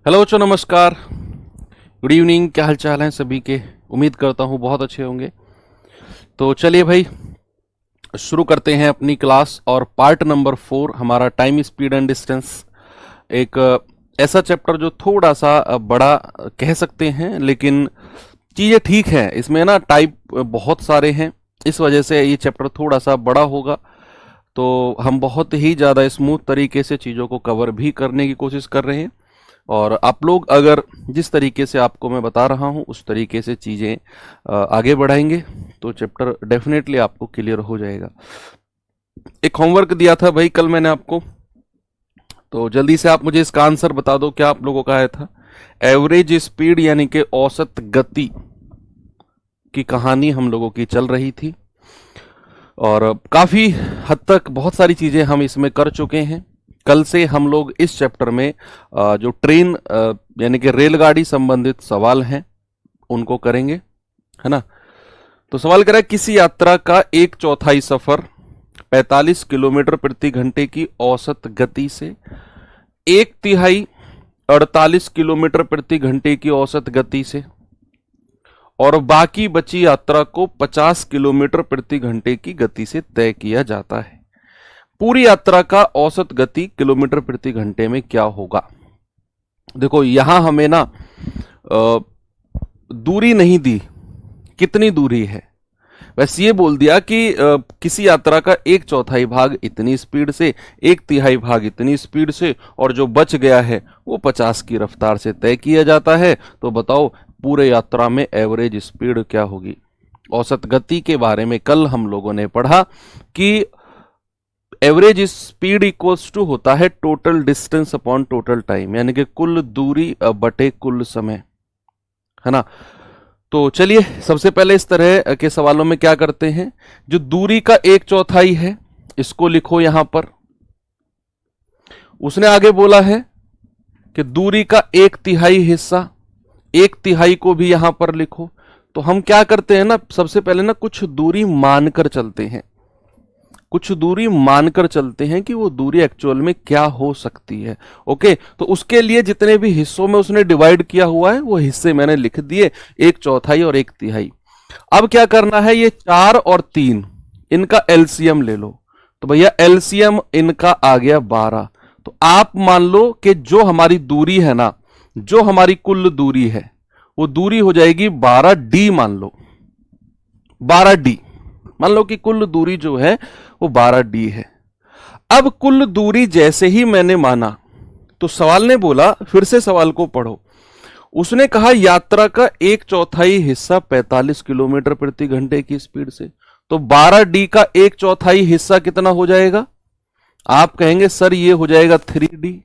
Hello बच्चों, नमस्कार। Good evening. क्या हाल चाल है सभी के? उम्मीद करता हूँ बहुत अच्छे होंगे। तो चलिए भाई, शुरू करते हैं अपनी क्लास। और पार्ट नंबर 4 हमारा टाइम, स्पीड एंड डिस्टेंस। एक ऐसा चैप्टर जो थोड़ा सा बड़ा कह सकते हैं, लेकिन चीज़ें ठीक है। इसमें ना टाइप बहुत सारे हैं, इस वजह से ये चैप्टर थोड़ा सा बड़ा होगा। तो हम बहुत ही ज़्यादा स्मूथ तरीके से चीज़ों को कवर भी करने की कोशिश कर रहे हैं। और आप लोग अगर जिस तरीके से आपको मैं बता रहा हूँ उस तरीके से चीज़ें आगे बढ़ाएंगे तो चैप्टर डेफिनेटली आपको क्लियर हो जाएगा। एक होमवर्क दिया था भाई कल मैंने आपको, तो जल्दी से आप मुझे इसका आंसर बता दो। क्या आप लोगों का आया था? एवरेज स्पीड यानी कि औसत गति की कहानी हम लोगों की चल रही थी, और काफ़ी हद तक बहुत सारी चीज़ें हम इसमें कर चुके हैं। कल से हम लोग इस चैप्टर में जो ट्रेन यानी कि रेलगाड़ी संबंधित सवाल हैं उनको करेंगे, है ना। तो सवाल करा, किसी यात्रा का 1/4 सफर 45 किलोमीटर प्रति घंटे की औसत गति से 1/3 48 किलोमीटर प्रति घंटे की औसत गति से और बाकी बची यात्रा को 50 किलोमीटर प्रति घंटे की गति से तय किया जाता है। पूरी यात्रा का औसत गति किलोमीटर प्रति घंटे में क्या होगा? देखो यहां हमें ना दूरी नहीं दी, कितनी दूरी है, बस ये बोल दिया कि किसी यात्रा का 1/4 भाग इतनी स्पीड से, 1/3 भाग इतनी स्पीड से, और जो बच गया है वो 50 की रफ्तार से तय किया जाता है। तो बताओ पूरे यात्रा में एवरेज स्पीड क्या होगी? औसत गति के बारे में कल हम लोगों ने पढ़ा कि एवरेज स्पीड इक्वल्स टू होता है total distance upon total time, यानी कि कुल दूरी बटे कुल समय, है ना। तो चलिए सबसे पहले इस तरह के सवालों में क्या करते हैं, जो दूरी का 1/4 है इसको लिखो यहां पर। उसने आगे बोला है कि दूरी का 1/3 हिस्सा, 1/3 को भी यहां पर लिखो। तो हम क्या करते हैं ना, सबसे पहले ना कुछ दूरी मानकर चलते हैं, कुछ दूरी मानकर चलते हैं कि वो दूरी एक्चुअल में क्या हो सकती है। ओके, तो उसके लिए जितने भी हिस्सों में उसने डिवाइड किया हुआ है वो हिस्से मैंने लिख दिए, 1/4 और 1/3। अब क्या करना है, ये 4 और 3 इनका एलसीएम ले लो। तो भैया एलसीएम इनका आ गया 12। तो आप मान लो कि जो हमारी दूरी है ना, जो हमारी कुल दूरी है वो दूरी हो जाएगी 12D। मान लो 12D, मान लो कि कुल दूरी जो है वो 12D है। अब कुल दूरी जैसे ही मैंने माना तो सवाल ने बोला, फिर से सवाल को पढ़ो। उसने कहा यात्रा का 1/4 हिस्सा 45 किलोमीटर प्रति घंटे की स्पीड से, तो 12D का 1/4 हिस्सा कितना हो जाएगा? आप कहेंगे सर ये हो जाएगा 3D।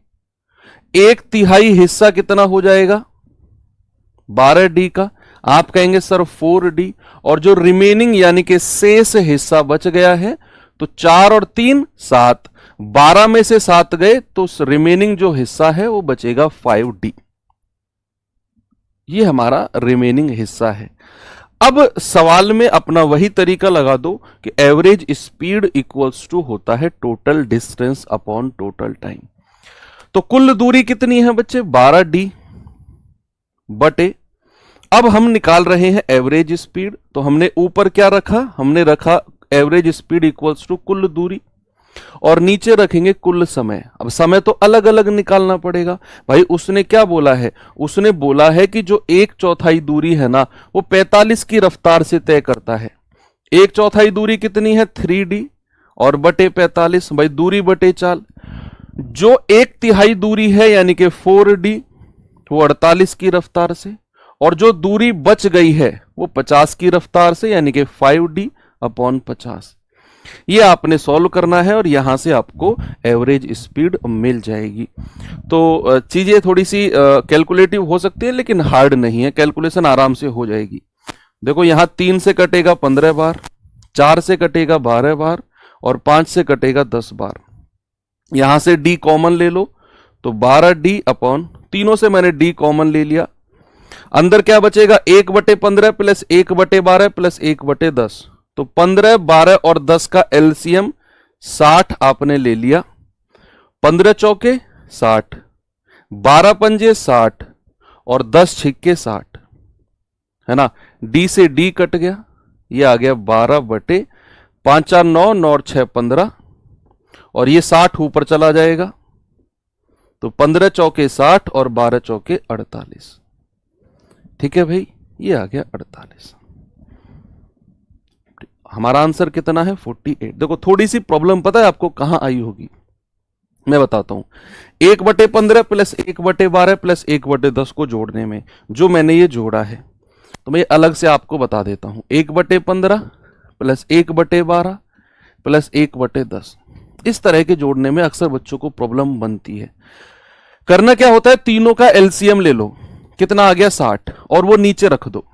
1/3 हिस्सा कितना हो जाएगा 12D का? आप कहेंगे सर 4D। और जो रिमेनिंग यानी कि शेष हिस्सा बच गया है, तो 4 और 3 7, 12 में से 7 गए तो रिमेनिंग जो हिस्सा है वो बचेगा 5D। ये हमारा रिमेनिंग हिस्सा है। अब सवाल में अपना वही तरीका लगा दो कि एवरेज स्पीड इक्वल्स टू होता है total distance upon total time. तो कुल दूरी कितनी है बच्चे? 12D बटे, अब हम निकाल रहे हैं एवरेज स्पीड। तो हमने ऊपर क्या रखा, हमने रखा एवरेज स्पीड इक्वल्स टू कुल दूरी, और नीचे रखेंगे कुल समय। अब समय तो अलग अलग निकालना पड़ेगा भाई। उसने क्या बोला है? उसने बोला है कि जो 1/4 दूरी है ना वो 45 की रफ्तार से तय करता है। 1/4 दूरी कितनी है? 3D, और बटे 45, भाई दूरी बटे चाल। जो 1/3 दूरी है यानी कि 4D, वो 48 की रफ्तार से, और जो दूरी बच गई है वो 50 की रफ्तार से, यानी कि 5D अपॉन 50। ये आपने सॉल्व करना है और यहां से आपको एवरेज स्पीड मिल जाएगी। तो चीजें थोड़ी सी कैलकुलेटिव हो सकती है लेकिन हार्ड नहीं है, कैलकुलेशन आराम से हो जाएगी। देखो यहां 3 से कटेगा 15 बार, 4 से कटेगा 12 बार, और 5 से कटेगा 10 बार। यहां से D कॉमन ले लो, तो 12D अपॉन, तीनों से मैंने D कॉमन ले लिया। अंदर क्या बचेगा? 1/15 प्लस 1/12 प्लस 1/10। तो 15, 12 और 10 का एलसीएम 60 आपने ले लिया। 15 चौके 60, 12 पंजे 60 और 10 छिक्के 60, है ना। डी से डी कट गया, ये आ गया 12 बटे 5 4 9, 9 और 6 15, और ये 60 ऊपर चला जाएगा, तो 15 चौके 60 और 12 चौके 48। ठीक है भाई, ये आ गया 48। हमारा आंसर कितना है 48। देखो थोड़ी सी प्रॉब्लम पता है आपको कहां आई होगी, मैं बताता हूं। 1/15 प्लस 1/12 प्लस 1/10 को जोड़ने में जो मैंने ये जोड़ा है, तो मैं अलग से आपको बता देता हूं। 1/15 प्लस 1/12 प्लस 1/10, इस तरह के जोड़ने में अक्सर बच्चों को प्रॉब्लम बनती है। करना क्या होता है, तीनों का एलसीएम ले लो, कितना आ गया 60, और वो नीचे रख दो।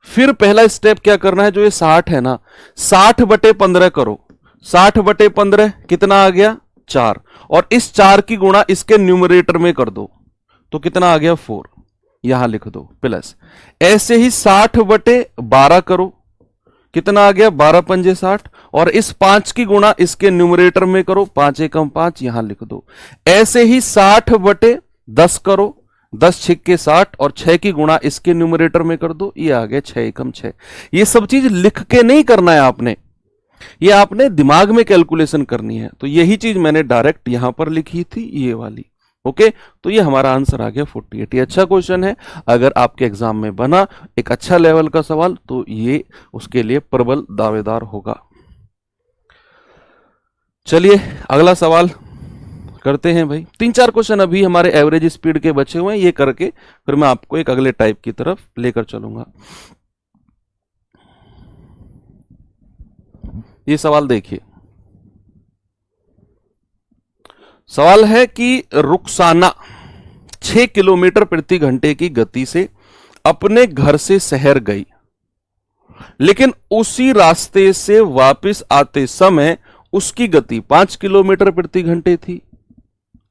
फिर पहला स्टेप क्या करना है, जो ये 60 है ना, 60/15 करो। 60/15 कितना आ गया 4, और इस 4 की गुणा इसके न्यूमरेटर में कर दो, तो कितना आ गया 4, यहां लिख दो, प्लस ऐसे ही 60/12 करो, कितना आ गया 12 पंजे 60, और इस 5 की गुणा इसके न्यूमरेटर में करो, 5 एकम 5, यहां लिख दो। ऐसे ही 60/10 करो, 10 छिक्के 60, और 6 की गुणा इसके न्यूमरेटर में कर दो, ये आ गया 6 एकम 6। ये सब चीज लिख के नहीं करना है आपने, ये आपने दिमाग में कैलकुलेशन करनी है। तो यही चीज मैंने डायरेक्ट यहां पर लिखी थी, ये वाली। ओके, तो ये हमारा आंसर आ गया 48। ये अच्छा क्वेश्चन है, अगर आपके एग्जाम में बना एक अच्छा लेवल का सवाल, तो ये उसके लिए प्रबल दावेदार होगा। चलिए अगला सवाल करते हैं भाई। 3-4 क्वेश्चन अभी हमारे एवरेज स्पीड के बचे हुए हैं, ये करके फिर मैं आपको एक अगले टाइप की तरफ लेकर चलूंगा। ये सवाल देखिए, सवाल है कि रुखसाना 6 किलोमीटर प्रति घंटे की गति से अपने घर से शहर गई, लेकिन उसी रास्ते से वापस आते समय उसकी गति 5 किलोमीटर प्रति घंटे थी।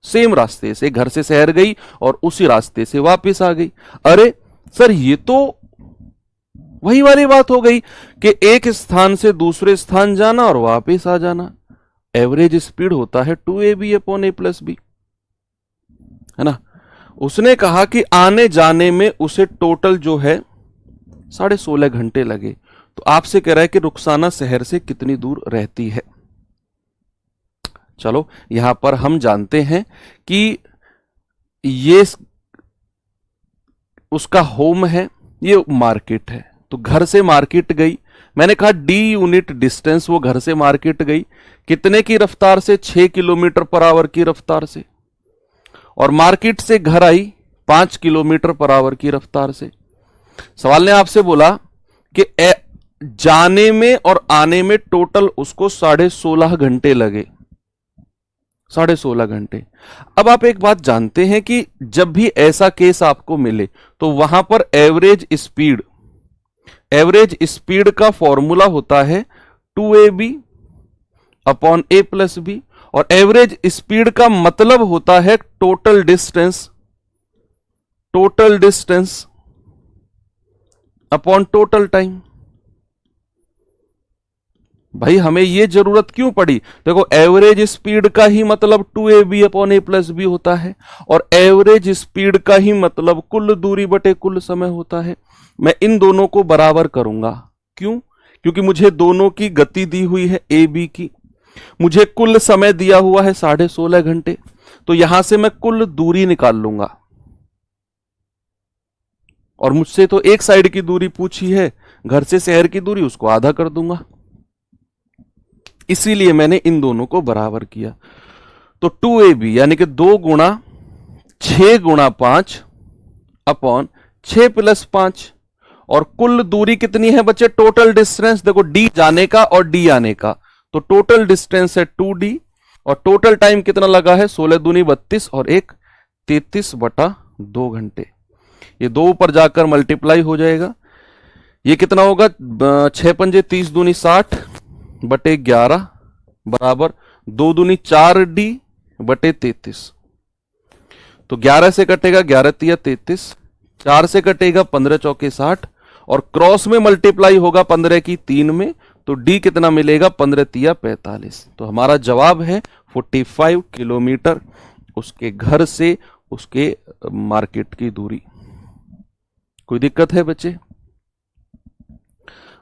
सेम रास्ते से घर से शहर गई और उसी रास्ते से वापस आ गई। अरे सर, ये तो वही वाली बात हो गई कि एक स्थान से दूसरे स्थान जाना और वापस आ जाना। एवरेज स्पीड होता है 2ab upon a plus b, है ना। उसने कहा कि आने जाने में उसे टोटल जो है 16.5 घंटे लगे, तो आपसे कह रहा है कि रुखसाना शहर से कितनी दूर रहती है। चलो यहां पर हम जानते हैं कि ये उसका होम है, ये मार्केट है, तो घर से मार्केट गई। मैंने कहा डी यूनिट डिस्टेंस, वो घर से मार्केट गई कितने की रफ्तार से, 6 किलोमीटर पर आवर की रफ्तार से, और मार्केट से घर आई 5 किलोमीटर पर आवर की रफ्तार से। सवाल ने आपसे बोला कि जाने में और आने में टोटल उसको 16.5 घंटे लगे, 16.5 घंटे। अब आप एक बात जानते हैं कि जब भी ऐसा केस आपको मिले तो वहां पर एवरेज स्पीड का फॉर्मूला होता है 2ab upon a plus b, और एवरेज स्पीड का मतलब होता है total distance upon total time. भाई हमें यह जरूरत क्यों पड़ी, देखो एवरेज स्पीड का ही मतलब 2ab upon a plus b होता है, और एवरेज स्पीड का ही मतलब कुल दूरी बटे कुल समय होता है। मैं इन दोनों को बराबर करूंगा, क्यों, क्योंकि मुझे दोनों की गति दी हुई है a b की, मुझे कुल समय दिया हुआ है 16.5 घंटे, तो यहां से मैं कुल दूरी निकाल लूंगा, और मुझसे तो एक साइड की दूरी पूछी है, घर से शहर की दूरी, उसको आधा कर दूंगा, इसीलिए मैंने इन दोनों को बराबर किया। तो 2ab यानी कि 2 गुणा 6 गुणा 5 अपॉन 6 प्लस 5, और कुल दूरी कितनी है बच्चे, टोटल डिस्टेंस, देखो डी जाने का और डी आने का, तो टोटल डिस्टेंस है 2d, और टोटल टाइम कितना लगा है 16 दूनी 32 और 1 33/2 घंटे। ये 2 ऊपर जाकर मल्टीप्लाई हो जाएगा, ये कितना होगा 6 पंजे 30 दूनी 60 बटे 11 बराबर 2 दूनी 4d बटे 33। तो 11 से कटेगा 11 तिया 33, 4 से कटेगा 15 चौके 60, और क्रॉस में मल्टीप्लाई होगा 15 की 3 में, तो d कितना मिलेगा 15 तिया 45। तो हमारा जवाब है 45 किलोमीटर उसके घर से उसके मार्केट की दूरी। कोई दिक्कत है बच्चे?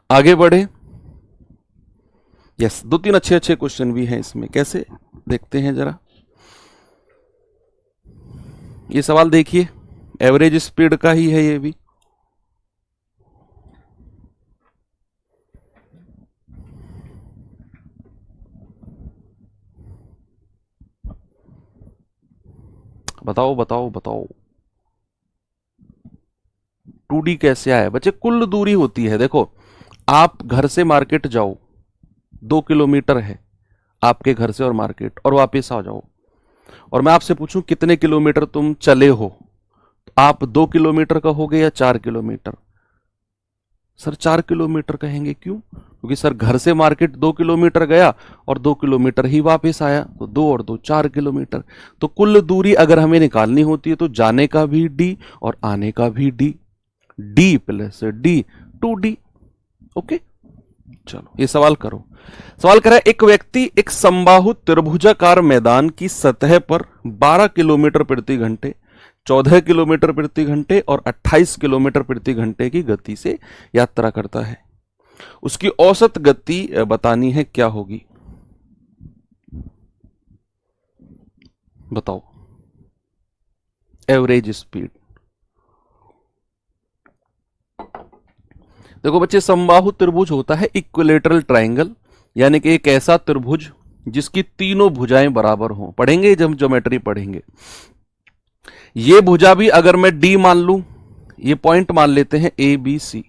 आगे बढ़े। यस, दो तीन अच्छे अच्छे क्वेश्चन भी हैं इसमें, कैसे देखते हैं जरा। ये सवाल देखिए, एवरेज स्पीड का ही है ये भी। बताओ बताओ बताओ, 2D कैसे आया बच्चे? कुल दूरी होती है, देखो आप घर से मार्केट जाओ, 2 किलोमीटर है आपके घर से और मार्केट, और वापस आ जाओ, और मैं आपसे पूछूं कितने किलोमीटर तुम चले हो, तो आप 2 किलोमीटर कहोगे या 4 किलोमीटर? सर 4 किलोमीटर कहेंगे, क्यों? क्योंकि सर घर से मार्केट 2 किलोमीटर गया और 2 किलोमीटर ही वापस आया, तो 2 और 2 4 किलोमीटर। तो कुल दूरी अगर हमें निकालनी होती है तो जाने का भी डी और आने का भी D, D plus D, 2D। Okay, चलो ये सवाल करो। सवाल करा है, एक व्यक्ति एक समबाहु त्रिभुजाकार मैदान की सतह पर 12 किलोमीटर प्रति घंटे, 14 किलोमीटर प्रति घंटे और 28 किलोमीटर प्रति घंटे की गति से यात्रा करता है। उसकी औसत गति बतानी है, क्या होगी? बताओ, एवरेज स्पीड। देखो बच्चे, समबाहु त्रिभुज होता है इक्विलेटरल ट्रायंगल, यानी कि एक ऐसा त्रिभुज जिसकी तीनों भुजाएं बराबर हों। पढ़ेंगे जब ज्योमेट्री पढ़ेंगे। ये भुजा भी अगर मैं डी मान लूं, ये पॉइंट मान लेते हैं ए बी सी,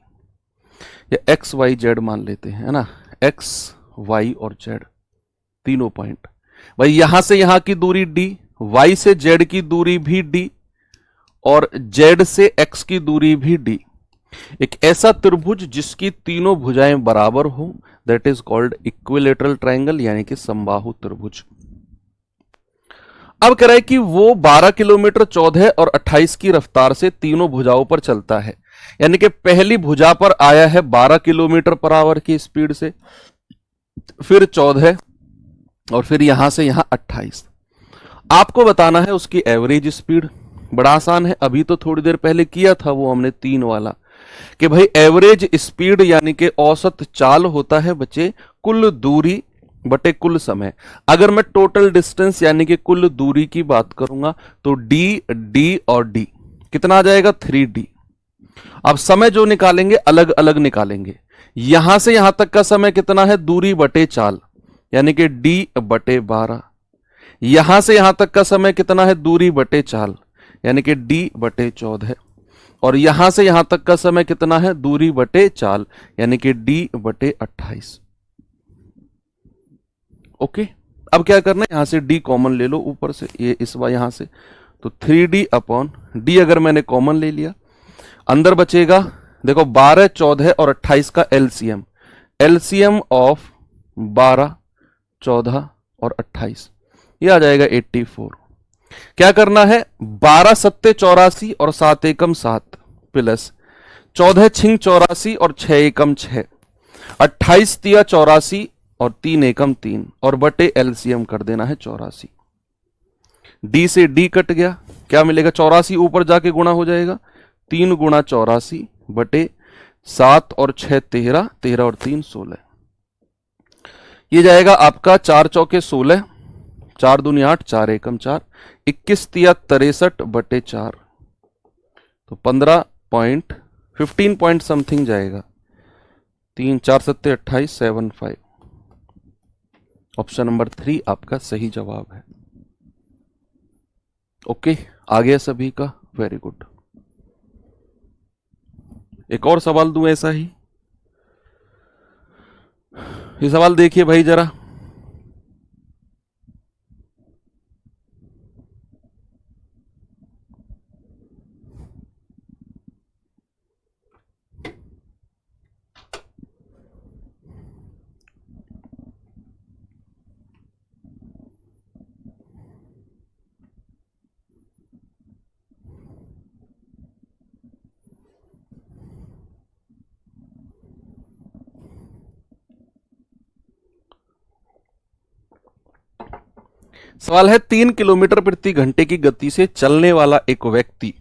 या एक्स वाई जेड मान लेते हैं, है ना, एक्स वाई और जेड तीनों पॉइंट। भाई यहां से यहां की दूरी डी, वाई से जेड की दूरी भी डी, और जेड से एक्स की दूरी भी डी। एक ऐसा त्रिभुज जिसकी तीनों भुजाएं बराबर हो, that is called equilateral triangle, यानी कि समबाहु त्रिभुज। अब कह रहा है कि वो 12 किलोमीटर 14 और 28 की रफ्तार से तीनों भुजाओं पर चलता है, यानी कि पहली भुजा पर आया है 12 किलोमीटर पर आवर की स्पीड से, फिर 14 और फिर यहां से यहां 28। आपको बताना है उसकी एवरेज स्पीड। बड़ा आसान है, अभी तो थोड़ी देर पहले किया था वो हमने 3 वाला, कि भाई एवरेज स्पीड यानी कि औसत चाल होता है बच्चे कुल दूरी बटे कुल समय। अगर मैं टोटल डिस्टेंस यानी कि कुल दूरी की बात करूंगा तो डी, डी और डी कितना आ जाएगा? 3D। अब समय जो निकालेंगे अलग अलग निकालेंगे। यहां से यहां तक का समय कितना है? दूरी बटे चाल, यानी कि डी बटे 12। यहां से यहां तक का समय कितना है? दूरी बटे चाल, यानी कि डी बटे 14। और यहां से यहां तक का समय कितना है? दूरी बटे चाल, यानी कि डी बटे 28। ओके, अब क्या करना है, यहां से डी कॉमन ले लो ऊपर से, ये इस बार यहां से, तो 3D अपॉन डी अगर मैंने कॉमन ले लिया, अंदर बचेगा देखो 12, 14 और 28 का एलसीएम, एलसीएम ऑफ 12, 14 और 28 ये आ जाएगा 84। क्या करना है? 12 सत्ते 84 और 7 एकम 7 प्लस 14 छिंग 84 और 6 एकम 6, 28 तिया 84 और 3 एकम 3 और बटे एलसीएम कर देना है 84। डी से डी कट गया, क्या मिलेगा? 84 ऊपर जाके गुणा हो जाएगा, 3 गुणा 84 बटे 7 और 6 13, 13 और 3 16। ये जाएगा आपका 4 चौके 16, 4 दूनी 8, 4 एकम 4, 21 तिया 63 बटे 4, तो 15 पॉइंट समथिंग जाएगा। 3 4 सत्ते 28, 75। ऑप्शन नंबर 3 आपका सही जवाब है। ओके, आ गया सभी का, वेरी गुड। एक और सवाल दूं ऐसा ही, ये सवाल देखिए भाई जरा। सवाल है 3 किलोमीटर प्रति घंटे की गति से चलने वाला एक व्यक्ति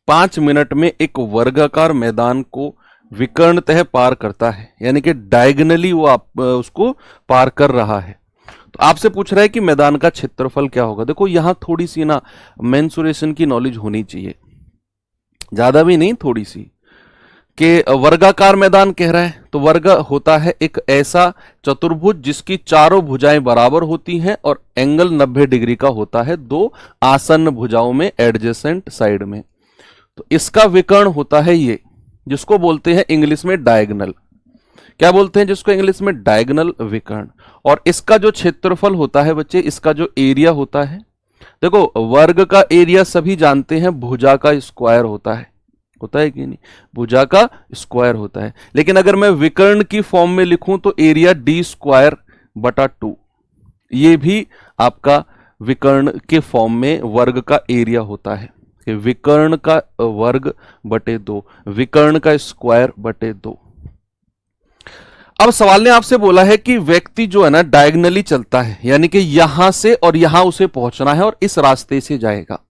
5 मिनट में एक वर्गाकार मैदान को विकर्णतः पार करता है, यानी कि डायगनली वो उसको पार कर रहा है। तो आपसे पूछ रहा है कि मैदान का क्षेत्रफल क्या होगा। देखो यहां थोड़ी सी ना मेंसुरेशन की नॉलेज होनी चाहिए, ज्यादा भी नहीं, थोड़ी सी। कि वर्गाकार मैदान कह रहा है, तो वर्ग होता है एक ऐसा चतुर्भुज जिसकी चारों भुजाएं बराबर होती हैं और एंगल 90 डिग्री का होता है दो आसन्न भुजाओं में, एडजेसेंट साइड में। तो इसका विकर्ण होता है ये, जिसको बोलते हैं इंग्लिश में डायगोनल। क्या बोलते हैं जिसको इंग्लिश में? डायगोनल विकर्ण। और इसका जो क्षेत्रफल होता है बच्चे, इसका जो एरिया होता है, देखो वर्ग का एरिया सभी जानते हैं भुजा का स्क्वायर होता है कि नहीं? भुजा का स्क्वायर होता है। लेकिन अगर मैं विकर्ण की फॉर्म में लिखूं तो एरिया d स्क्वायर बटा 2, ये भी आपका विकर्ण के फॉर्म में वर्ग का एरिया होता है कि विकर्ण का वर्ग बटे 2, विकर्ण का स्क्वायर बटे 2। अब सवाल ने आपसे बोला है कि व्यक्ति जो है ना डायगनली चलता है, यानी कि यहां से और यहां उसे पहुंचना है और इस रास्ते से जाएगा,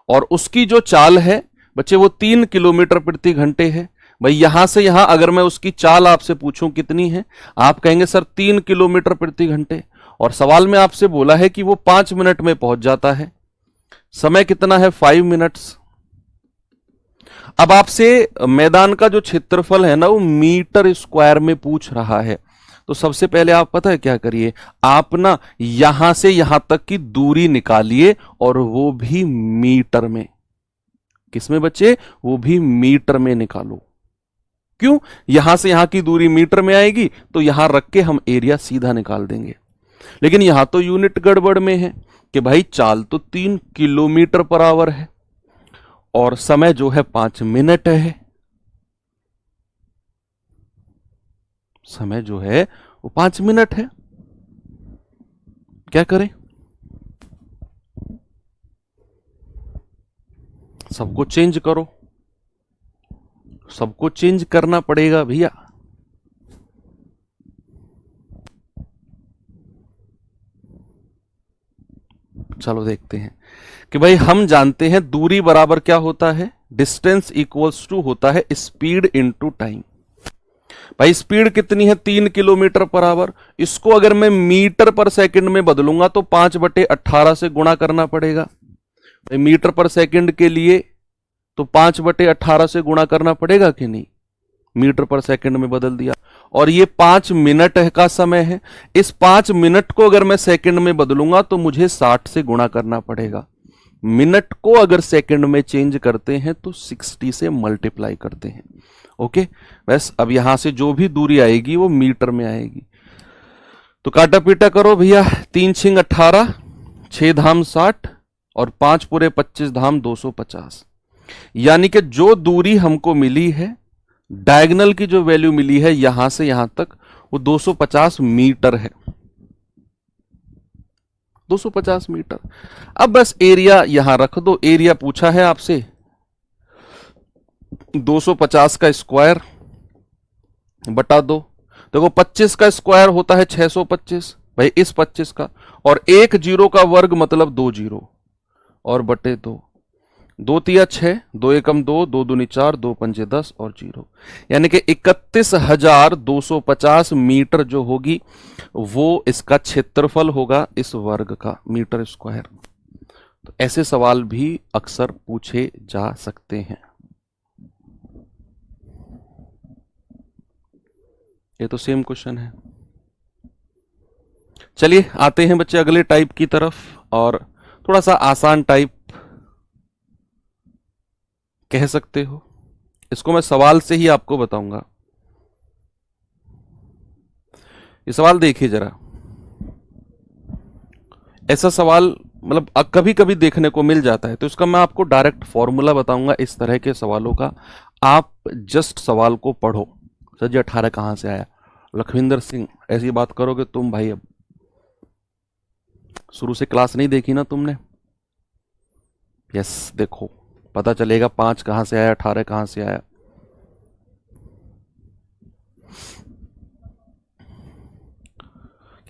और उसकी जो चाल है बच्चे वो 3 किलोमीटर प्रति घंटे है। भाई यहां से यहां अगर मैं उसकी चाल आपसे पूछूं कितनी है, आप कहेंगे सर 3 किलोमीटर प्रति घंटे, और सवाल में आपसे बोला है कि वो 5 मिनट में पहुंच जाता है। समय कितना है? 5 मिनट्स। अब आपसे मैदान का जो क्षेत्रफल है ना वो मीटर स्क्वायर में पूछ रहा है। तो सबसे पहले आप पता है क्या करिए, आप ना यहां से यहां तक की दूरी निकालिए, और वो भी मीटर में। किसमें बच्चे? वो भी मीटर में निकालो। क्यों? यहां से यहां की दूरी मीटर में आएगी तो यहां रख के हम एरिया सीधा निकाल देंगे। लेकिन यहां तो यूनिट गड़बड़ में है कि भाई चाल तो 3 किलोमीटर पर आवर है और समय जो है 5 मिनट है। समय जो है वो 5 मिनट है। क्या करें? सबको चेंज करो, सबको चेंज करना पड़ेगा भैया। चलो देखते हैं कि भाई हम जानते हैं दूरी बराबर क्या होता है? डिस्टेंस इक्वल्स टू होता है स्पीड इनटू टाइम। भाई स्पीड कितनी है? 3 किलोमीटर पर आवर। इसको अगर मैं मीटर पर सेकंड में बदलूंगा तो 5/18 से गुणा करना पड़ेगा। भाई मीटर पर सेकंड के लिए तो 5/18 से गुणा करना पड़ेगा कि नहीं? मीटर पर सेकंड में बदल दिया। और ये 5 मिनट का समय है। इस 5 मिनट को अगर मैं सेकंड में बदलूंगा तो मुझे 60 से गुणा करना पड़ेगा। मिनट को अगर सेकंड में चेंज करते हैं तो 60 से मल्टीप्लाई करते हैं। ओके, बस अब यहां से जो भी दूरी आएगी वो मीटर में आएगी। तो काटा पीटा करो भैया। 3 छिंग 18, 6 धाम 60 और 5 पूरे 25 धाम 250। यानी कि जो दूरी हमको मिली है, डायगोनल की जो वैल्यू मिली है यहां से यहां तक, वो 250 मीटर है। 250 मीटर। अब बस एरिया यहां रख दो। एरिया पूछा है आपसे 250 का स्क्वायर बटा 2। देखो 25 का स्क्वायर होता है 625, भाई इस 25 का, और एक जीरो का वर्ग मतलब 2 जीरो, और बटे 2। 2 तिया 6, 2 एकम 2, 2 दूनी 4, 2 पंजे 10 और 0, यानी कि 31,250 मीटर जो होगी वो इसका क्षेत्रफल होगा इस वर्ग का, मीटर स्क्वायर। तो ऐसे सवाल भी अक्सर पूछे जा सकते हैं। ये तो सेम क्वेश्चन है। चलिए आते हैं बच्चे अगले टाइप की तरफ, और थोड़ा सा आसान टाइप कह सकते हो। इसको मैं सवाल से ही आपको बताऊंगा। ये सवाल देखिए जरा। ऐसा सवाल मतलब कभी कभी देखने को मिल जाता है, तो इसका मैं आपको डायरेक्ट फॉर्मूला बताऊंगा इस तरह के सवालों का। आप जस्ट सवाल को पढ़ो। सर जी 18 कहां से आया? लखविंदर सिंह, ऐसी बात करोगे तुम भाई? अब शुरू से क्लास नहीं देखी ना तुमने? यस, देखो पता चलेगा 5 कहां से आया, 18 कहां से आया।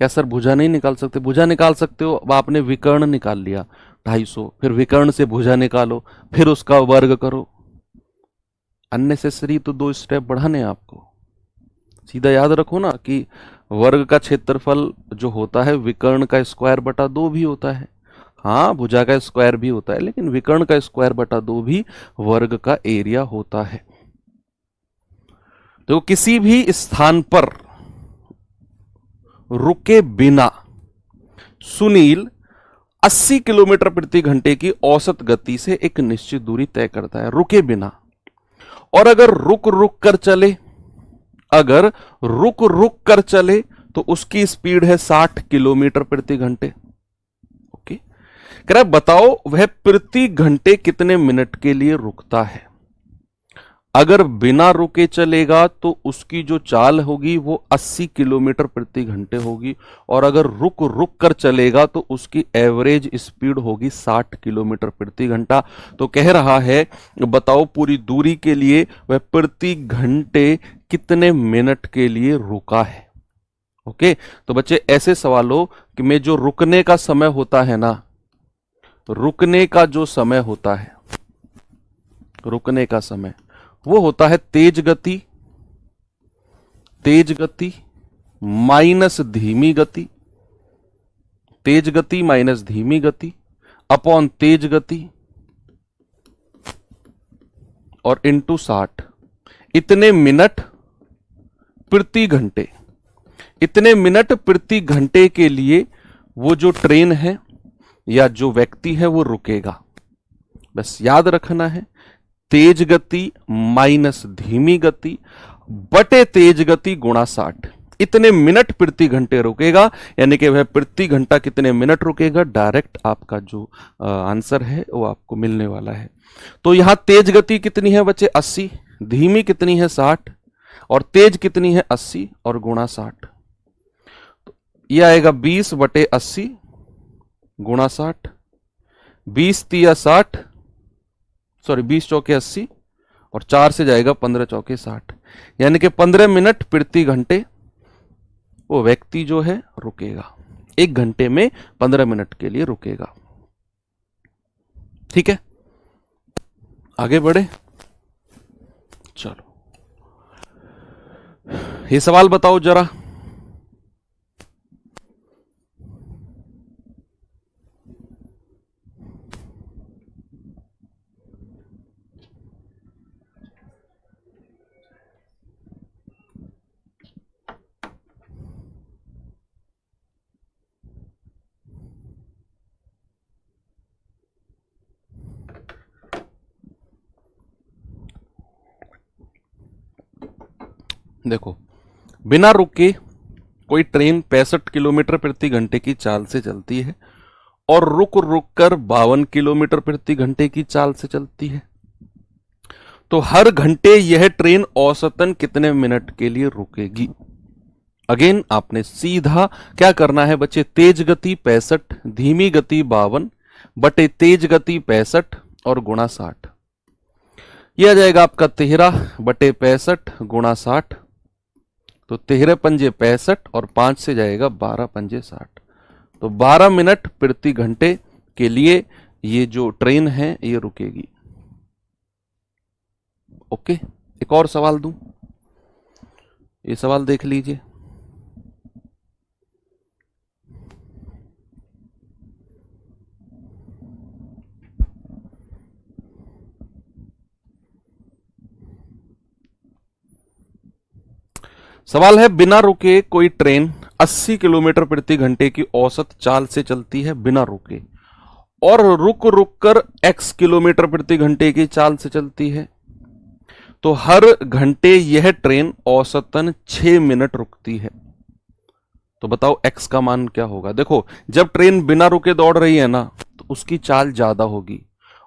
क्या सर भुजा नहीं निकाल सकते? भुजा निकाल सकते हो। अब आपने विकर्ण निकाल लिया 250, फिर विकर्ण से भुजा निकालो, फिर उसका वर्ग करो। अननेसेसरी तो 2 स्टेप बढ़ाने हैं आपको। सीधा याद रखो ना कि वर्ग का क्षेत्रफल जो होता है विकर्ण का स्क्वायर बटा 2 भी होता है। हाँ, भुजा का स्क्वायर भी होता है, लेकिन विकर्ण का स्क्वायर बटा 2 भी वर्ग का एरिया होता है। तो किसी भी स्थान पर रुके बिना सुनील 80 किलोमीटर प्रति घंटे की औसत गति से एक निश्चित दूरी तय करता है, रुके बिना। और अगर रुक रुक कर चले, अगर रुक रुक कर चले तो उसकी स्पीड है 60 किलोमीटर प्रति घंटे। ओके, कह रहा बताओ वह प्रति घंटे कितने मिनट के लिए रुकता है। अगर बिना रुके चलेगा तो उसकी जो चाल होगी वो 80 किलोमीटर प्रति घंटे होगी, और अगर रुक रुक कर चलेगा तो उसकी एवरेज स्पीड होगी 60 किलोमीटर प्रति घंटा। तो कह रहा है बताओ पूरी दूरी के लिए वह प्रति घंटे कितने मिनट के लिए रुका है। ओके, तो बच्चे ऐसे सवालों कि में जो रुकने का समय होता है ना, रुकने का जो समय होता है, रुकने का समय वो होता है तेज गति माइनस धीमी गति, तेज गति माइनस धीमी गति अपॉन तेज गति और इंटू 60। इतने मिनट प्रति घंटे, इतने मिनट प्रति घंटे के लिए वो जो ट्रेन है या जो व्यक्ति है वो रुकेगा। बस याद रखना है, तेज गति माइनस धीमी गति बटे तेज गति गुणा 60। इतने मिनट प्रति घंटे रुकेगा, यानी कि वह प्रति घंटा कितने मिनट रुकेगा, डायरेक्ट आपका जो आंसर है वो आपको मिलने वाला है। तो यहां तेज गति कितनी है बच्चे 80, धीमी कितनी है 60, और तेज कितनी है 80 और गुणा 60। तो यह आएगा 20 बटे 80 गुणा 60, 20 तिया 60, सॉरी 20 चौके 80 और 4 से जाएगा 15 चौके 60, यानी कि 15 मिनट प्रति घंटे वो व्यक्ति जो है रुकेगा। 1 घंटे में 15 मिनट के लिए रुकेगा। ठीक है, आगे बढ़े। चलो ये सवाल बताओ जरा। देखो, बिना रुके कोई ट्रेन 65 किलोमीटर प्रति घंटे की चाल से चलती है और रुक रुक कर 52 किलोमीटर प्रति घंटे की चाल से चलती है। तो हर घंटे यह ट्रेन औसतन कितने मिनट के लिए रुकेगी। अगेन आपने सीधा क्या करना है बच्चे, तेज गति 65, धीमी गति 52 बटे तेज गति 65 और गुणा 60। यह आ जाएगा आपका 13 बटे 65 गुणा 60। तो 13 पंजे 65 और 5 से जाएगा 12 पंजे 60। तो 12 मिनट प्रति घंटे के लिए ये जो ट्रेन है ये रुकेगी। ओके, एक और सवाल दूं, ये सवाल देख लीजिए। सवाल है, बिना रुके कोई ट्रेन 80 किलोमीटर प्रति घंटे की औसत चाल से चलती है बिना रुके, और रुक रुक कर x किलोमीटर प्रति घंटे की चाल से चलती है। तो हर घंटे यह ट्रेन औसतन 6 मिनट रुकती है। तो बताओ x का मान क्या होगा। देखो, जब ट्रेन बिना रुके दौड़ रही है ना तो उसकी चाल ज्यादा होगी,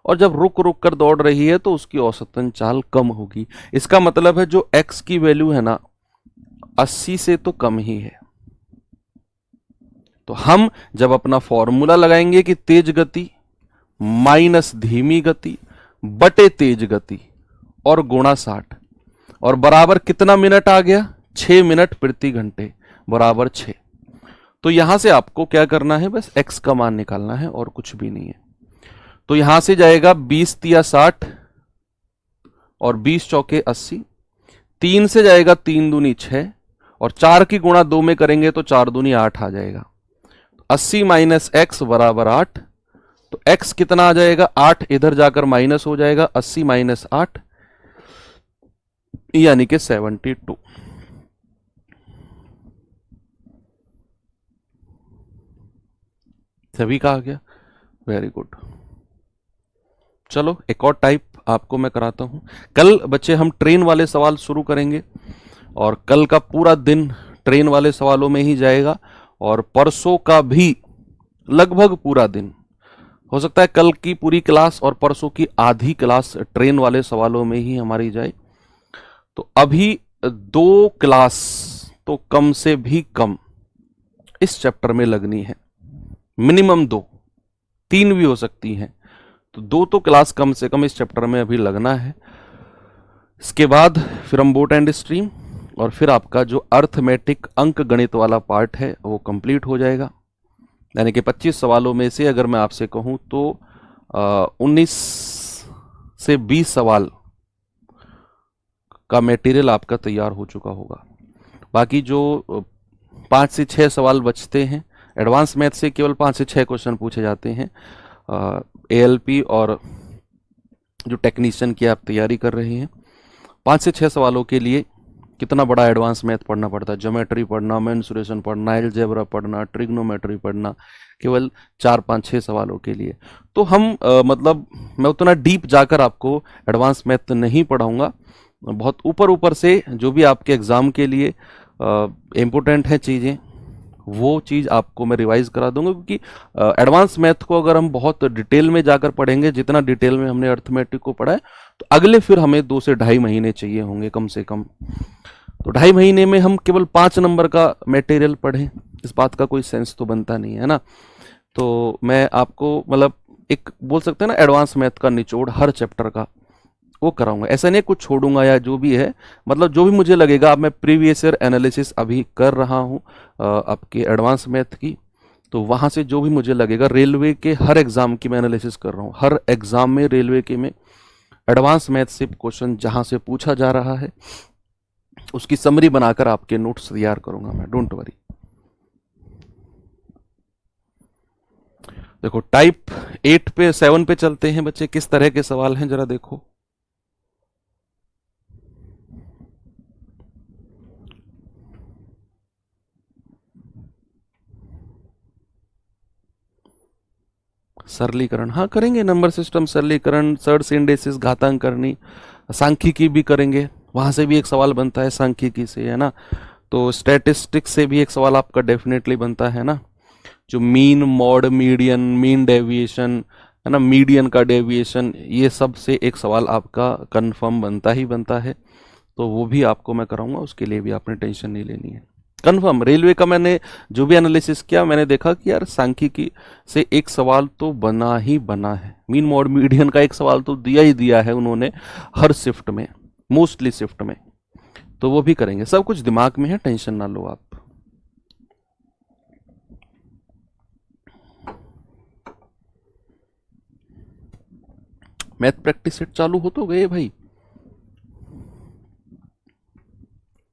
और जब रुक रुक कर दौड़ रही है तो उसकी औसतन चाल कम होगी। इसका मतलब है जो x की वैल्यू है ना 80 से तो कम ही है। तो हम जब अपना फॉर्मूला लगाएंगे कि तेज गति माइनस धीमी गति बटे तेज गति और गुणा 60 और बराबर कितना मिनट आ गया, 6 मिनट प्रति घंटे बराबर 6। तो यहां से आपको क्या करना है, बस x का मान निकालना है और कुछ भी नहीं है। तो यहां से जाएगा 20 तिया 60 और 20 चौके 80, 3 से जाएगा 3 दूनी 6 और 4 की गुणा 2 में करेंगे तो 4 दूनी 8 आ जाएगा। 80 माइनस एक्स बराबर 8। तो x कितना आ जाएगा, 8 इधर जाकर माइनस हो जाएगा, 80 माइनस 8 यानी कि 72। सभी का आ गया, वेरी गुड। चलो एक और टाइप आपको मैं कराता हूं। कल बच्चे हम ट्रेन वाले सवाल शुरू करेंगे और कल का पूरा दिन ट्रेन वाले सवालों में ही जाएगा और परसों का भी लगभग पूरा दिन, हो सकता है कल की पूरी क्लास और परसों की आधी क्लास ट्रेन वाले सवालों में ही हमारी जाए। तो अभी 2 क्लास तो कम से भी कम इस चैप्टर में लगनी है, मिनिमम 2, 3 भी हो सकती हैं। तो 2 तो क्लास कम से कम इस चैप्टर में अभी लगना है। इसके बाद फिर हम बोट एंड स्ट्रीम और फिर आपका जो अर्थमेटिक अंक गणित वाला पार्ट है वो कंप्लीट हो जाएगा। यानी कि 25 सवालों में से अगर मैं आपसे कहूं तो 19 से 20 सवाल का मटेरियल आपका तैयार हो चुका होगा। बाकी जो 5 से 6 सवाल बचते हैं, एडवांस मैथ से केवल 5 से 6 क्वेश्चन पूछे जाते हैं। एएलपी और जो टेक्नीशियन की आप तैयारी कर रहे हैं, 5 से 6 सवालों के लिए कितना बड़ा एडवांस मैथ पढ़ना पड़ता है, ज्योमेट्री पढ़ना, मेंसुरेशन पढ़ना, अलजेब्रा पढ़ना, ट्रिग्नोमेट्री पढ़ना, केवल 4, 5, 6 सवालों के लिए। तो हम मतलब मैं उतना डीप जाकर आपको एडवांस मैथ नहीं पढ़ाऊंगा, बहुत ऊपर ऊपर से जो भी आपके एग्जाम के लिए इम्पोर्टेंट है चीज़ें, वो चीज़ आपको मैं रिवाइज करा दूंगा। क्योंकि एडवांस मैथ को अगर हम बहुत डिटेल में जाकर पढ़ेंगे, जितना डिटेल में हमने अर्थमेटिक को पढ़ा है, तो अगले फिर हमें 2 से 2.5 महीने चाहिए होंगे कम से कम। तो 2.5 महीने में हम केवल 5 नंबर का मटेरियल पढ़ें, इस बात का कोई सेंस तो बनता नहीं है ना। तो मैं आपको मतलब एक बोल सकते हैं ना एडवांस मैथ का निचोड़ हर चैप्टर का वो कराऊंगा। ऐसा नहीं कुछ छोड़ूंगा या जो भी है, मतलब जो भी मुझे लगेगा। अब मैं प्रीवियस ईयर एनालिसिस अभी कर रहा हूँ आपके एडवांस मैथ की, तो वहाँ से जो भी मुझे लगेगा, रेलवे के हर एग्जाम की मैं एनालिसिस कर रहा हूँ। हर एग्जाम में रेलवे के में एडवांस मैथ से क्वेश्चन जहाँ से पूछा जा रहा है उसकी समरी बनाकर आपके नोट्स तैयार करूंगा मैं, डोंट वरी। देखो टाइप 8 पे 7 पे चलते हैं बच्चे, किस तरह के सवाल हैं जरा देखो। सरलीकरण हाँ करेंगे, नंबर सिस्टम सरलीकरण, सर्च इंडेसिस, घातांकरणी, सांख्यिकी भी करेंगे, वहां से भी एक सवाल बनता है सांख्यिकी से, है ना। तो स्टैटिस्टिक्स से भी एक सवाल आपका डेफिनेटली बनता है ना, जो mean, mod, median, mean deviation, है ना, मीडियन का डेविएशन, ये सब से एक सवाल आपका कंफर्म बनता ही बनता है। तो वो भी आपको मैं कराऊंगा, उसके लिए भी आपने टेंशन नहीं लेनी है। कंफर्म रेलवे का मैंने जो भी एनालिसिस किया, मैंने देखा कि यार सांख्यिकी से एक सवाल तो बना ही बना है, मीन मॉड मीडियन का एक सवाल तो दिया ही दिया है उन्होंने हर शिफ्ट में, मोस्टली शिफ्ट में। तो वो भी करेंगे, सब कुछ दिमाग में है, टेंशन ना लो आप। मैथ प्रैक्टिस सेट चालू हो तो गए भाई,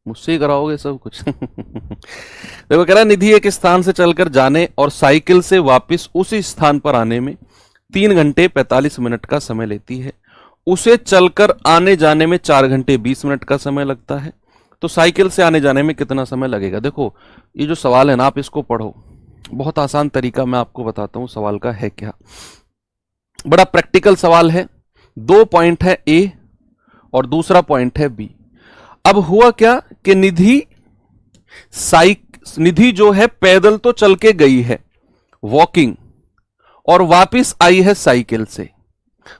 मुझसे ही कराओगे सब कुछ। देखो कह रहा निधि एक स्थान से चलकर जाने और साइकिल से वापस उसी स्थान पर आने में 3 घंटे 45 मिनट का समय लेती है। उसे चलकर आने जाने में 4 घंटे 20 मिनट का समय लगता है। तो साइकिल से आने जाने में कितना समय लगेगा। देखो ये जो सवाल है ना, आप इसको पढ़ो, बहुत आसान तरीका मैं आपको बताता हूं सवाल का है क्या। बड़ा प्रैक्टिकल सवाल है, 2 पॉइंट है ए और दूसरा पॉइंट है बी। अब हुआ क्या कि निधि जो है पैदल तो चल के गई है, वॉकिंग, और वापिस आई है साइकिल से।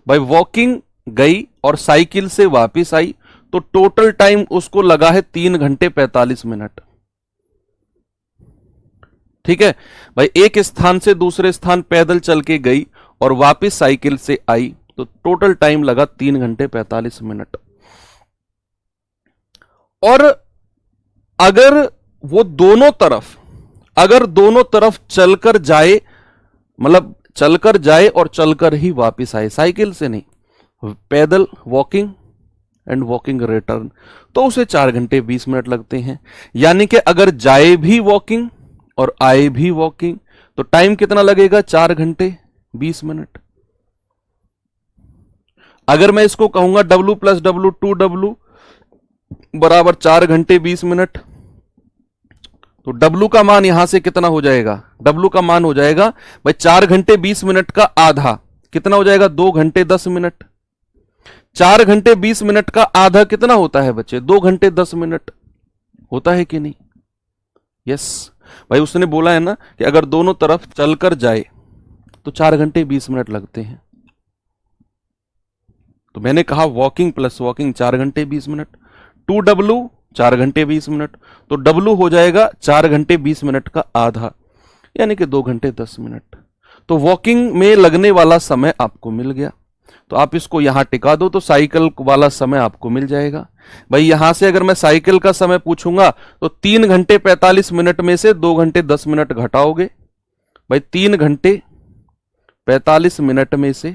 भाई वॉकिंग गई और साइकिल से वापिस आई, तो टोटल टाइम उसको लगा है 3 घंटे 45 मिनट। ठीक है भाई, एक स्थान से दूसरे स्थान पैदल चल के गई और वापिस साइकिल से आई, तो टोटल टाइम लगा 3 घंटे 45 मिनट। और अगर वो दोनों तरफ अगर दोनों तरफ चलकर जाए, मतलब चलकर जाए और चलकर ही वापस आए, साइकिल से नहीं, पैदल वॉकिंग एंड वॉकिंग रिटर्न, तो उसे 4 घंटे 20 मिनट लगते हैं। यानी कि अगर जाए भी वॉकिंग और आए भी वॉकिंग तो टाइम कितना लगेगा? 4 घंटे 20 मिनट। अगर मैं इसको कहूंगा W प्लस W 2W बराबर 4 घंटे 20 मिनट, तो W का मान यहां से कितना हो जाएगा? W का मान हो जाएगा भाई 4 घंटे 20 मिनट का आधा कितना हो जाएगा? 2 घंटे 10 मिनट। 4 घंटे 20 मिनट का आधा कितना होता है बच्चे? 2 घंटे 10 मिनट होता है कि नहीं? यस भाई, उसने बोला है ना कि अगर दोनों तरफ चलकर जाए तो 4 घंटे 20 मिनट लगते हैं। तो मैंने कहा वॉकिंग प्लस वॉकिंग 4 घंटे 20 मिनट, 2W 4 घंटे 20 मिनट, तो W हो जाएगा 4 घंटे 20 मिनट का आधा, यानी कि 2 घंटे 10 मिनट। तो वॉकिंग में लगने वाला समय आपको मिल गया। तो आप इसको यहां टिका दो तो साइकिल वाला समय आपको मिल जाएगा। भाई यहां से अगर मैं साइकिल का समय पूछूंगा तो 3 घंटे 45 मिनट में से 2 घंटे 10 मिनट घटाओगे। भाई 3 घंटे 45 मिनट में से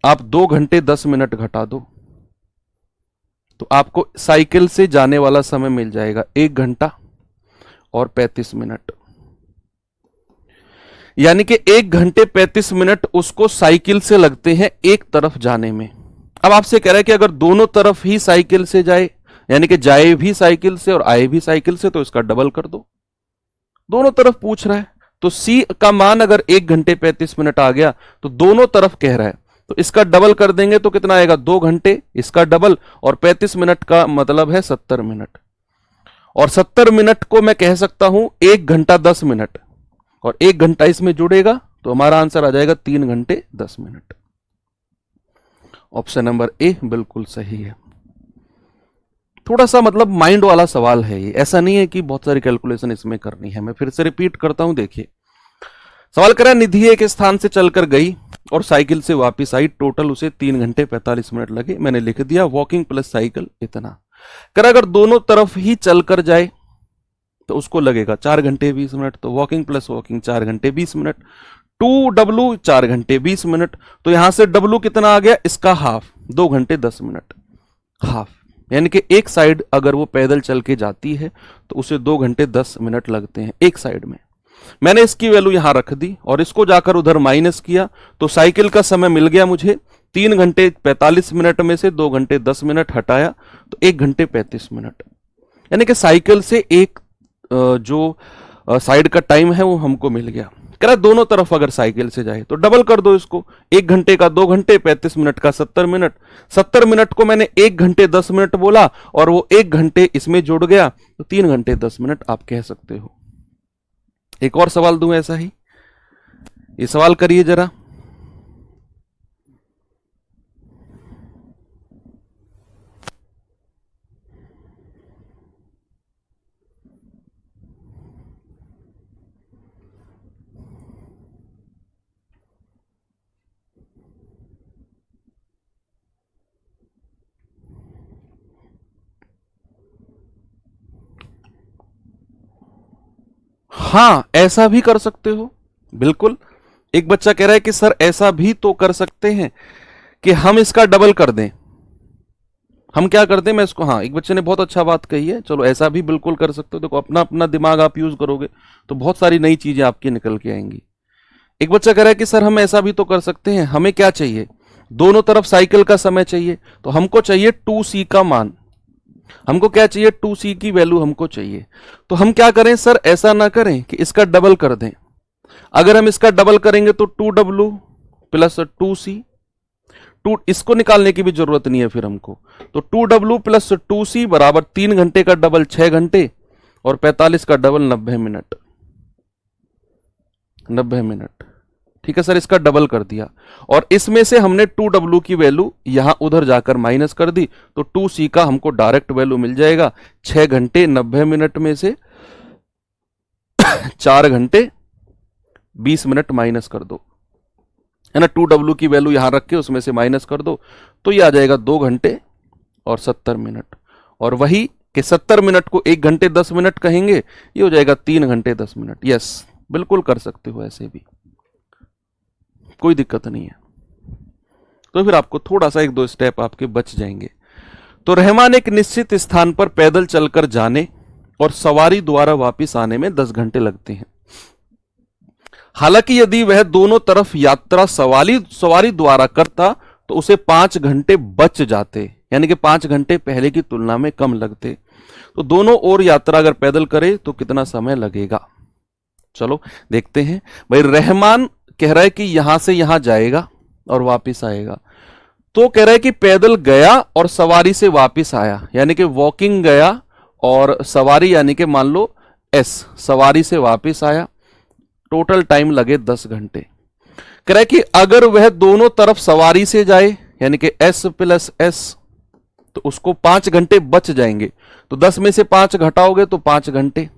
आप 2 घंटे 10 मिनट घटा दो तो आपको साइकिल से जाने वाला समय मिल जाएगा 1 घंटा और 35 मिनट। यानी कि 1 घंटे 35 मिनट उसको साइकिल से लगते हैं एक तरफ जाने में। अब आपसे कह रहा है कि अगर दोनों तरफ ही साइकिल से जाए, यानी कि जाए भी साइकिल से और आए भी साइकिल से, तो इसका डबल कर दो। दोनों तरफ पूछ रहा है तो C का मान अगर 1 घंटे 35 मिनट आ गया तो दोनों तरफ कह रहा है तो इसका डबल कर देंगे तो कितना आएगा? 2 घंटे, इसका डबल, और 35 मिनट का मतलब है 70 मिनट। और 70 मिनट को मैं कह सकता हूं 1 घंटा 10 मिनट, और 1 घंटा इसमें जुड़ेगा तो हमारा आंसर आ जाएगा 3 घंटे 10 मिनट। ऑप्शन नंबर ए बिल्कुल सही है। थोड़ा सा मतलब माइंड वाला सवाल है ये, ऐसा नहीं है कि बहुत सारी कैलकुलेशन इसमें करनी है। मैं फिर से रिपीट करता हूं, देखिए सवाल करा, निधि एक स्थान से चलकर गई और साइकिल से वापस आई, टोटल उसे 3 घंटे 45 मिनट लगे। मैंने लिख दिया वॉकिंग प्लस साइकिल इतना। करा अगर दोनों तरफ ही चलकर जाए तो उसको लगेगा 4 घंटे 20 मिनट, तो वॉकिंग प्लस वॉकिंग 4 घंटे 20 मिनट, 2W 4 घंटे 20 मिनट, तो यहां से W कितना आ गया? इसका हाफ, 2 घंटे 10 मिनट, हाफ। यानी कि एक साइड अगर वो पैदल चल के जाती है तो उसे 2 घंटे 10 मिनट लगते हैं एक साइड में। मैंने इसकी वैल्यू यहां रख दी और इसको जाकर उधर माइनस किया तो साइकिल का समय मिल गया मुझे 3 घंटे 45 मिनट में से 2 घंटे 10 मिनट हटाया तो 1 घंटे 35 मिनट। यानी कि साइकिल से एक जो साइड का टाइम है वो हमको मिल गया। कह रहा दोनों तरफ अगर साइकिल से जाए तो डबल कर दो इसको, 1 घंटे का 2 घंटे, 35 मिनट का 70 मिनट। 70 मिनट को मैंने 1 घंटे 10 मिनट बोला और वो 1 घंटे इसमें जुड़ गया तो 3 घंटे 10 मिनट आप कह सकते हो। एक और सवाल दूं ऐसा ही, ये सवाल करिए जरा। हां, ऐसा भी कर सकते हो, बिल्कुल। एक बच्चा कह रहा है कि सर ऐसा भी तो कर सकते हैं कि हम इसका डबल कर दें। हम क्या करते हैं, मैं इसको, हाँ एक बच्चे ने बहुत अच्छा बात कही है, चलो ऐसा भी बिल्कुल कर सकते हो। देखो अपना अपना दिमाग आप यूज करोगे तो बहुत सारी नई चीजें आपकी निकल के आएंगी। एक बच्चा कह रहा है कि सर हम ऐसा भी तो कर सकते हैं, हमें क्या चाहिए? दोनों तरफ साइकिल का समय चाहिए, तो हमको चाहिए 2C का मान। हमको क्या चाहिए? 2C की वैल्यू हमको चाहिए। तो हम क्या करें सर, ऐसा ना करें कि इसका डबल कर दें। अगर हम इसका डबल करेंगे तो 2W प्लस 2C, इसको निकालने की भी जरूरत नहीं है फिर हमको। तो 2W प्लस 2C बराबर 3 घंटे का डबल 6 घंटे और 45 का डबल 90 मिनट। 90 मिनट, ठीक है सर, इसका डबल कर दिया और इसमें से हमने 2W की वैल्यू यहां उधर जाकर माइनस कर दी तो 2C का हमको डायरेक्ट वैल्यू मिल जाएगा। 6 घंटे 90 मिनट में से 4 घंटे 20 मिनट माइनस कर दो, है ना। 2W की वैल्यू यहां रख के उसमें से माइनस कर दो तो ये आ जाएगा 2 घंटे और 70 मिनट। और वही कि 70 मिनट को 1 घंटे 10 मिनट कहेंगे, ये हो जाएगा 3 घंटे 10 मिनट। यस, बिल्कुल कर सकते हो ऐसे भी, कोई दिक्कत नहीं है। तो फिर आपको थोड़ा सा 1-2 स्टेप आपके बच जाएंगे। तो रहमान एक निश्चित स्थान पर पैदल चलकर जाने और सवारी द्वारा वापस आने में 10 घंटे लगते हैं। हालांकि यदि वह दोनों तरफ यात्रा सवारी द्वारा करता तो उसे 5 घंटे बच जाते, यानी कि 5 घंटे पहले की तुलना में कम लगते। तो दोनों ओर यात्रा अगर पैदल करे तो कितना समय लगेगा? चलो देखते हैं। भाई रहमान कह रहा है कि यहां से यहां जाएगा और वापस आएगा, तो कह रहा है कि पैदल गया और सवारी से वापस आया, यानी कि वॉकिंग गया और सवारी, यानी कि मान लो एस, सवारी से वापस आया, टोटल टाइम लगे 10 घंटे। कह रहा है कि अगर वह दोनों तरफ सवारी से जाए, यानी कि एस प्लस एस, तो उसको 5 घंटे बच जाएंगे। तो 10 में से 5 घटाओगे तो 5 घंटे।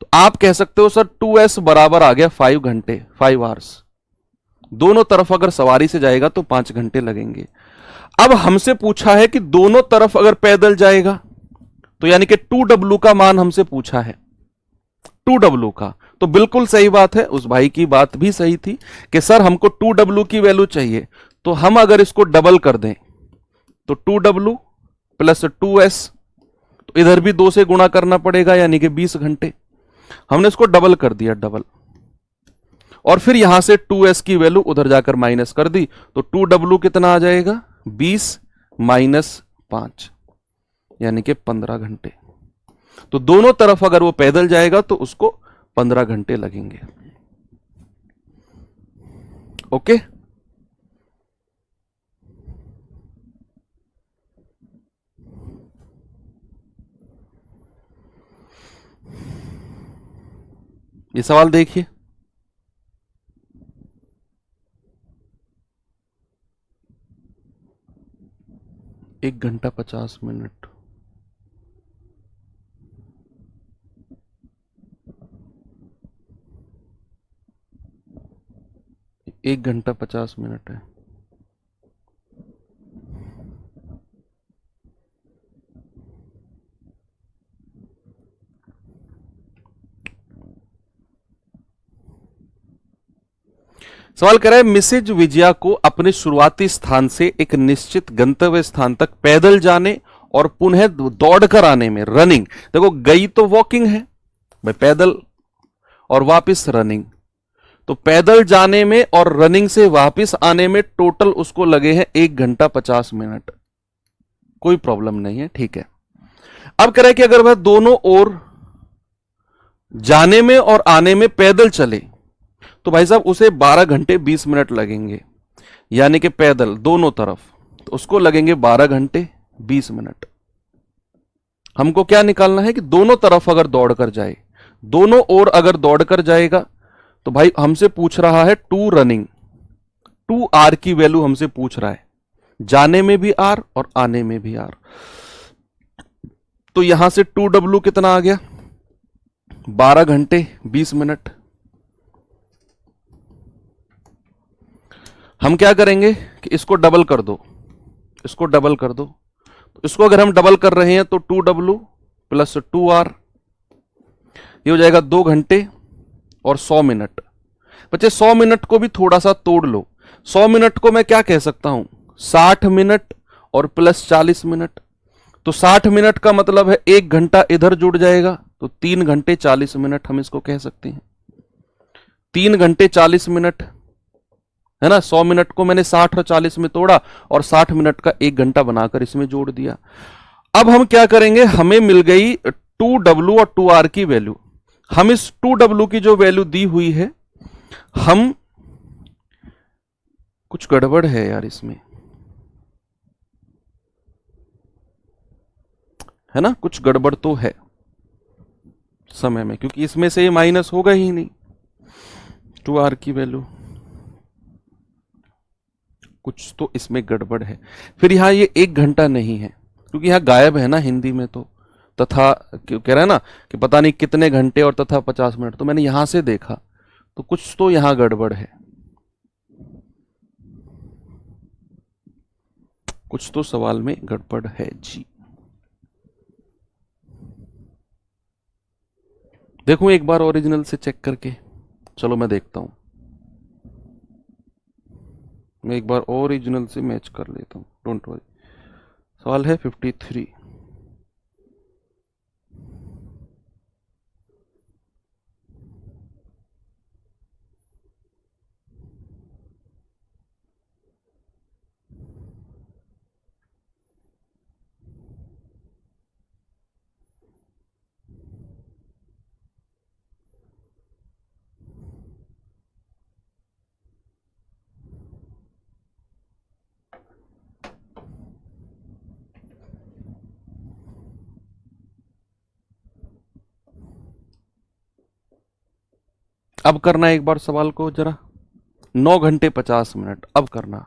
तो आप कह सकते हो सर 2s बराबर आ गया 5 घंटे, 5 आवर्स। दोनों तरफ अगर सवारी से जाएगा तो 5 घंटे लगेंगे। अब हमसे पूछा है कि दोनों तरफ अगर पैदल जाएगा, तो यानी कि 2w का मान हमसे पूछा है, 2w का। तो बिल्कुल सही बात है, उस भाई की बात भी सही थी कि सर हमको 2w की वैल्यू चाहिए। तो हम अगर इसको डबल कर दें तो 2w प्लस 2s, तो इधर भी 2 से गुणा करना पड़ेगा, यानी कि 20 घंटे। हमने इसको डबल कर दिया, डबल, और फिर यहां से 2s की वैल्यू उधर जाकर माइनस कर दी, तो 2w कितना आ जाएगा? 20 माइनस 5, यानी कि 15 घंटे। तो दोनों तरफ अगर वो पैदल जाएगा तो उसको 15 घंटे लगेंगे। ओके, ये सवाल देखिए। 1 घंटा 50 मिनट, 1 घंटा 50 मिनट है। सवाल कर रहा है मिसेज विजया को अपने शुरुआती स्थान से एक निश्चित गंतव्य स्थान तक पैदल जाने और पुनः दौड़कर आने में, रनिंग, देखो गई तो वॉकिंग है भाई, पैदल और वापस रनिंग, तो पैदल जाने में और रनिंग से वापस आने में टोटल उसको लगे हैं 1 घंटा 50 मिनट। कोई प्रॉब्लम नहीं है, ठीक है। अब कह रहा है कि अगर वह दोनों ओर जाने में और आने में पैदल चले तो भाई साहब उसे 12 घंटे 20 मिनट लगेंगे, यानी कि पैदल दोनों तरफ, तो उसको लगेंगे 12 घंटे 20 मिनट। हमको क्या निकालना है कि दोनों तरफ अगर दौड़कर जाए, दोनों ओर अगर दौड़कर जाएगा, तो भाई हमसे पूछ रहा है 2 रनिंग, 2 आर की वैल्यू हमसे पूछ रहा है, जाने में भी आर और आने में भी आर। तो यहां से 2w कितना आ गया? 12 घंटे 20 मिनट। हम क्या करेंगे कि इसको डबल कर दो, इसको डबल कर दो। तो इसको अगर हम डबल कर रहे हैं तो 2w प्लस 2r, ये हो जाएगा 2 घंटे और 100 मिनट। बच्चे 100 मिनट को भी थोड़ा सा तोड़ लो, 100 मिनट को मैं क्या कह सकता हूं? 60 मिनट और प्लस 40 मिनट। तो 60 मिनट का मतलब है 1 घंटा इधर जुड़ जाएगा, तो 3 घंटे 40 मिनट हम इसको कह सकते हैं। 3 घंटे 40 मिनट है ना। 100 मिनट को मैंने 60 और 40 में तोड़ा और 60 मिनट का 1 घंटा बनाकर इसमें जोड़ दिया। अब हम क्या करेंगे, हमें मिल गई 2w और 2r की वैल्यू। हम इस 2w की जो वैल्यू दी हुई है, हम, कुछ गड़बड़ है यार इसमें, है ना, कुछ गड़बड़ तो है समय में, क्योंकि इसमें से ये माइनस होगा ही नहीं 2r की वैल्यू, कुछ तो इसमें गड़बड़ है। फिर यहां ये 1 घंटा नहीं है, क्योंकि यहां गायब है ना हिंदी में, तो तथा क्यों कह रहा है ना कि पता नहीं कितने घंटे और तथा 50 मिनट, तो मैंने यहां से देखा तो कुछ तो यहां गड़बड़ है, कुछ तो सवाल में गड़बड़ है जी। देखूं एक बार ओरिजिनल से चेक करके। चलो मैं देखता हूं, मैं एक बार ओरिजिनल से मैच कर लेता हूं, डोंट वरी। सवाल है 53। अब करना है एक बार सवाल को जरा, 9 घंटे 50 मिनट अब करना।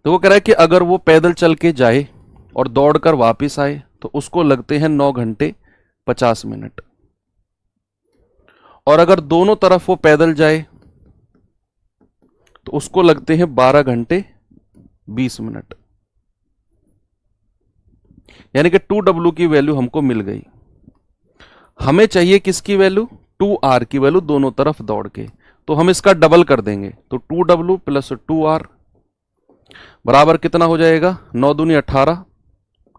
तो वो कह रहा है कि अगर वो पैदल चल के जाए और दौड़कर वापस आए तो उसको लगते हैं 9 घंटे 50 मिनट, और अगर दोनों तरफ वो पैदल जाए तो उसको लगते हैं 12 घंटे 20 मिनट। यानी कि 2W की वैल्यू हमको मिल गई। हमें चाहिए किसकी वैल्यू, 2R की वैल्यू दोनों तरफ दौड़ के। तो हम इसका डबल कर देंगे, तो 2W प्लस 2R बराबर कितना हो जाएगा, 9 दूनी 18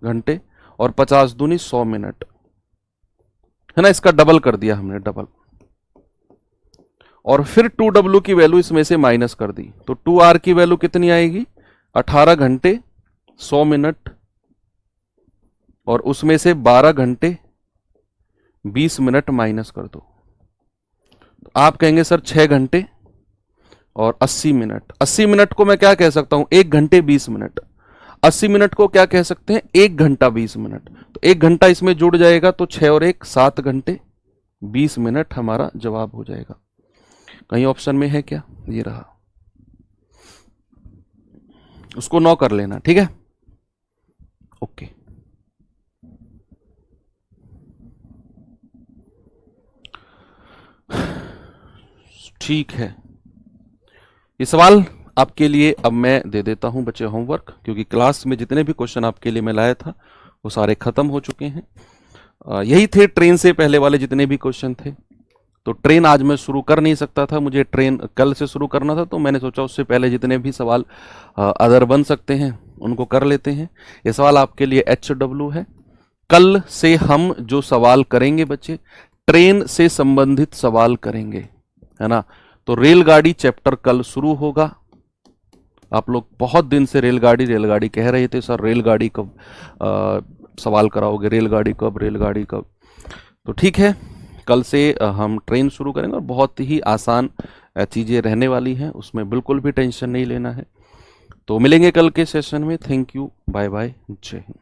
घंटे और 50 दूनी 100 मिनट, है ना। इसका डबल कर दिया हमने, डबल। और फिर 2W की वैल्यू इसमें से माइनस कर दी, तो 2R की वैल्यू कितनी आएगी, 18 घंटे 100 मिनट और उसमें से 12 घंटे 20 मिनट माइनस कर दो। तो आप कहेंगे सर 6 घंटे और 80 मिनट। 80 मिनट को मैं क्या कह सकता हूं, 1 घंटे 20 मिनट। 80 मिनट को क्या कह सकते हैं, 1 घंटा 20 मिनट। तो 1 घंटा इसमें जुड़ जाएगा, तो 6 और 1 7 घंटे 20 मिनट हमारा जवाब हो जाएगा। कहीं ऑप्शन में है क्या, ये रहा, उसको 9 कर लेना, ठीक है, ओके। ठीक है, ये सवाल आपके लिए अब मैं दे देता हूं बच्चे होमवर्क, क्योंकि क्लास में जितने भी क्वेश्चन आपके लिए मैं लाया था वो सारे खत्म हो चुके हैं। यही थे ट्रेन से पहले वाले जितने भी क्वेश्चन थे। तो ट्रेन आज मैं शुरू कर नहीं सकता था, मुझे ट्रेन कल से शुरू करना था, तो मैंने सोचा उससे पहले जितने भी सवाल अदर बन सकते हैं उनको कर लेते हैं। ये सवाल आपके लिए HW है। कल से हम जो सवाल करेंगे बच्चे, ट्रेन से संबंधित सवाल करेंगे, है ना। तो रेलगाड़ी चैप्टर कल शुरू होगा। आप लोग बहुत दिन से रेलगाड़ी रेलगाड़ी कह रहे थे, सर रेलगाड़ी कब सवाल कराओगे, रेलगाड़ी कब, रेलगाड़ी कब। तो ठीक है, कल से हम ट्रेन शुरू करेंगे और बहुत ही आसान चीज़ें रहने वाली हैं, उसमें बिल्कुल भी टेंशन नहीं लेना है। तो मिलेंगे कल के सेशन में। थैंक यू, बाय बाय, जय हिंद।